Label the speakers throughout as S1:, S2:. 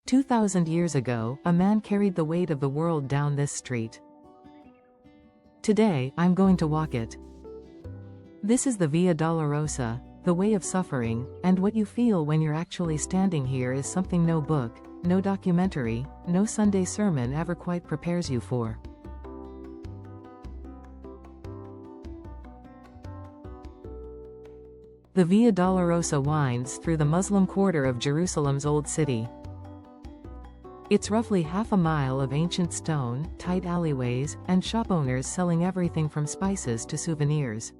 S1: 2,000 years ago, a man carried the weight of the world down this street. Today, I'm going to walk it. This is the Via Dolorosa, the way of suffering, and what you feel when you're actually standing here is something no book, no documentary, no Sunday sermon ever quite prepares you for. The Via Dolorosa winds through the Muslim quarter of Jerusalem's Old City. It's roughly half a mile of ancient stone, tight alleyways, and shop owners selling everything from spices to souvenirs.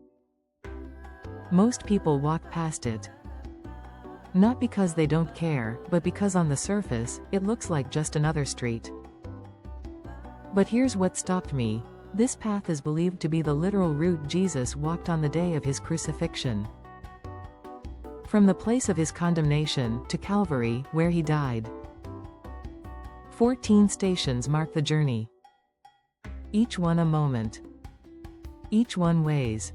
S1: Most people walk past it. Not because they don't care, but because on the surface, it looks like just another street. But here's what stopped me. This path is believed to be the literal route Jesus walked on the day of his crucifixion. From the place of his condemnation to Calvary, where he died. 14 stations mark the journey. Each one a moment. Each one weighs.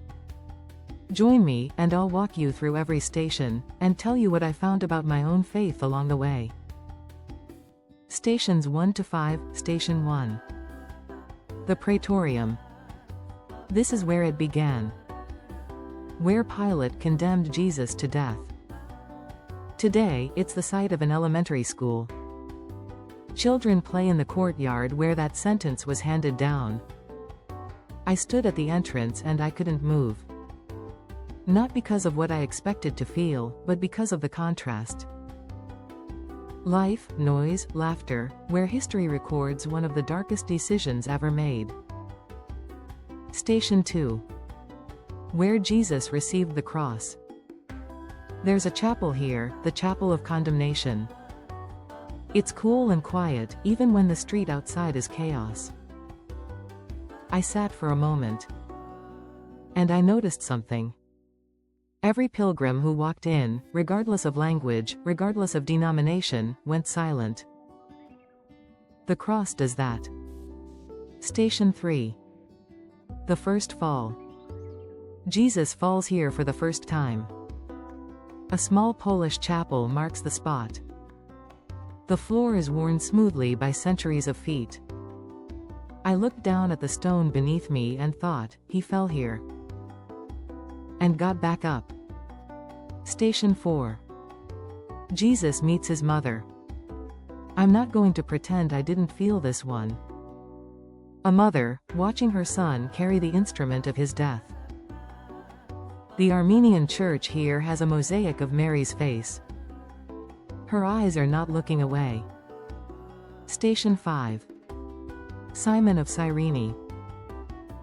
S1: Join me, and I'll walk you through every station, and tell you what I found about my own faith along the way. Stations 1 to 5, Station 1. The Praetorium. This is where it began. Where Pilate condemned Jesus to death. Today, it's the site of an elementary school. Children play in the courtyard where that sentence was handed down. I stood at the entrance and I couldn't move. Not because of what I expected to feel, but because of the contrast. Life, noise, laughter, where history records one of the darkest decisions ever made. Station 2. Where Jesus received the cross. There's a chapel here, the Chapel of Condemnation. It's cool and quiet, even when the street outside is chaos. I sat for a moment. And I noticed something. Every pilgrim who walked in, regardless of language, regardless of denomination, went silent. The cross does that. Station 3. The first fall. Jesus falls here for the first time. A small Polish chapel marks the spot. The floor is worn smoothly by centuries of feet. I looked down at the stone beneath me and thought, he fell here. And got back up. Station 4. Jesus meets his mother. I'm not going to pretend I didn't feel this one. A mother, watching her son carry the instrument of his death. The Armenian church here has a mosaic of Mary's face. Her eyes are not looking away. Station 5. Simon of Cyrene.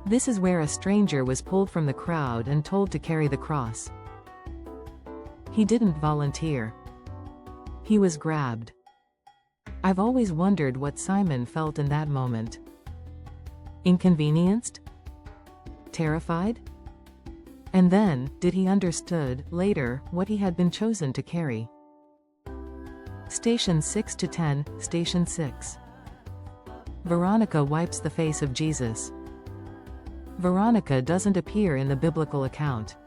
S1: This is where a stranger was pulled from the crowd and told to carry the cross. He didn't volunteer. He was grabbed. I've always wondered what Simon felt in that moment. Inconvenienced? Terrified? And then, did he understood, later, what he had been chosen to carry? Station 6 to 10, Station 6. Veronica wipes the face of Jesus. Veronica doesn't appear in the biblical account.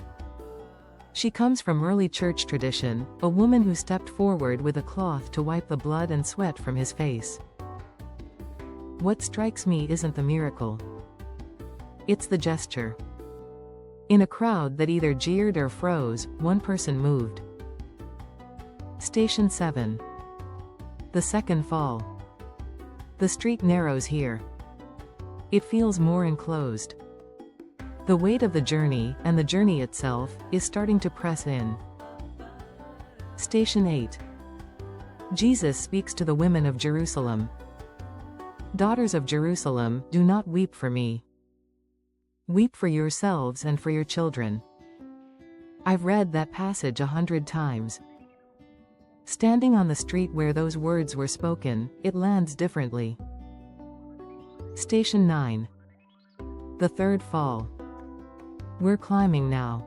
S1: She comes from early church tradition, a woman who stepped forward with a cloth to wipe the blood and sweat from his face. What strikes me isn't the miracle. It's the gesture. In a crowd that either jeered or froze, one person moved. Station 7. The second fall. The street narrows here. It feels more enclosed. The weight of the journey, and the journey itself, is starting to press in. Station 8. Jesus speaks to the women of Jerusalem. Daughters of Jerusalem, do not weep for me. Weep for yourselves and for your children. I've read that passage 100 times. Standing on the street where those words were spoken, it lands differently. Station 9. The third fall. We're climbing now.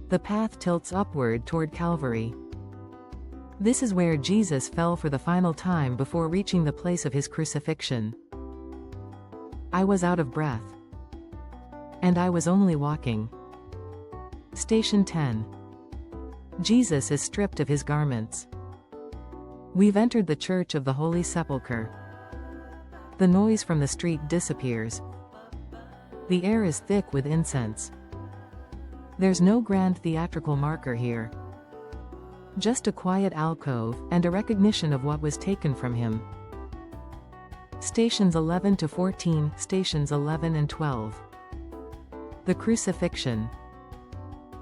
S1: The path tilts upward toward Calvary. This is where Jesus fell for the final time before reaching the place of his crucifixion. I was out of breath. And I was only walking. Station 10. Jesus is stripped of his garments. We've entered the Church of the Holy Sepulchre. The noise from the street disappears. The air is thick with incense. There's no grand theatrical marker here. Just a quiet alcove, and a recognition of what was taken from him. Stations 11 to 14, Stations 11 and 12. The crucifixion.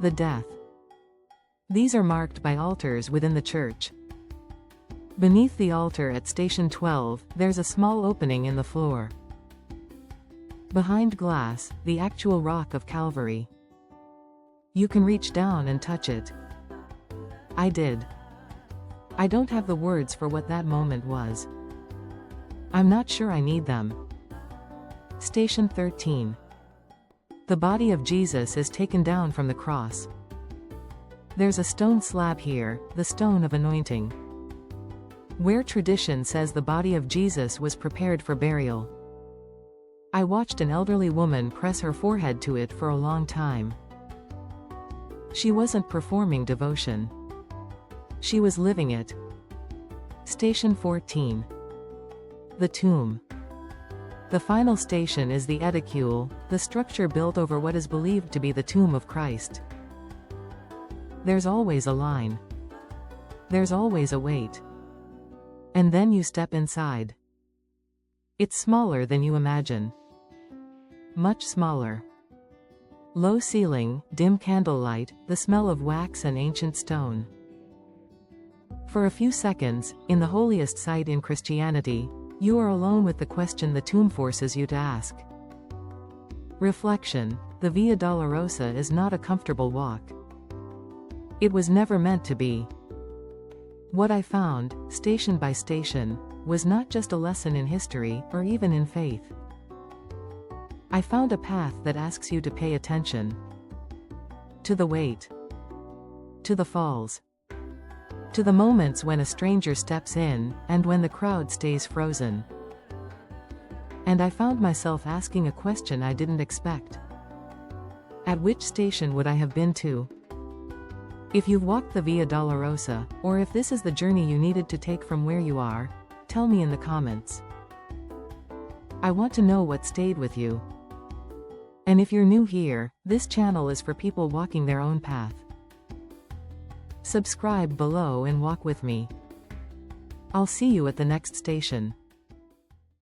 S1: The death. These are marked by altars within the church. Beneath the altar at Station 12, there's a small opening in the floor. Behind glass, the actual rock of Calvary. You can reach down and touch it. I did. I don't have the words for what that moment was. I'm not sure I need them. Station 13. The body of Jesus is taken down from the cross. There's a stone slab here, the stone of anointing. Where tradition says the body of Jesus was prepared for burial. I watched an elderly woman press her forehead to it for a long time. She wasn't performing devotion. She was living it. Station 14. The tomb. The final station is the edicule, the structure built over what is believed to be the tomb of Christ. There's always a line. There's always a wait. And then you step inside. It's smaller than you imagine. Much smaller. Low ceiling, dim candlelight, the smell of wax and ancient stone. For a few seconds, in the holiest site in Christianity, you are alone with the question the tomb forces you to ask. Reflection: the Via Dolorosa is not a comfortable walk. It was never meant to be. What I found, station by station, was not just a lesson in history, or even in faith. I found a path that asks you to pay attention. To the wait. To the falls. To the moments when a stranger steps in, and when the crowd stays frozen. And I found myself asking a question I didn't expect. At which station would I have been to? If you've walked the Via Dolorosa, or if this is the journey you needed to take from where you are, tell me in the comments. I want to know what stayed with you. And if you're new here, this channel is for people walking their own path. Subscribe below and walk with me. I'll see you at the next station.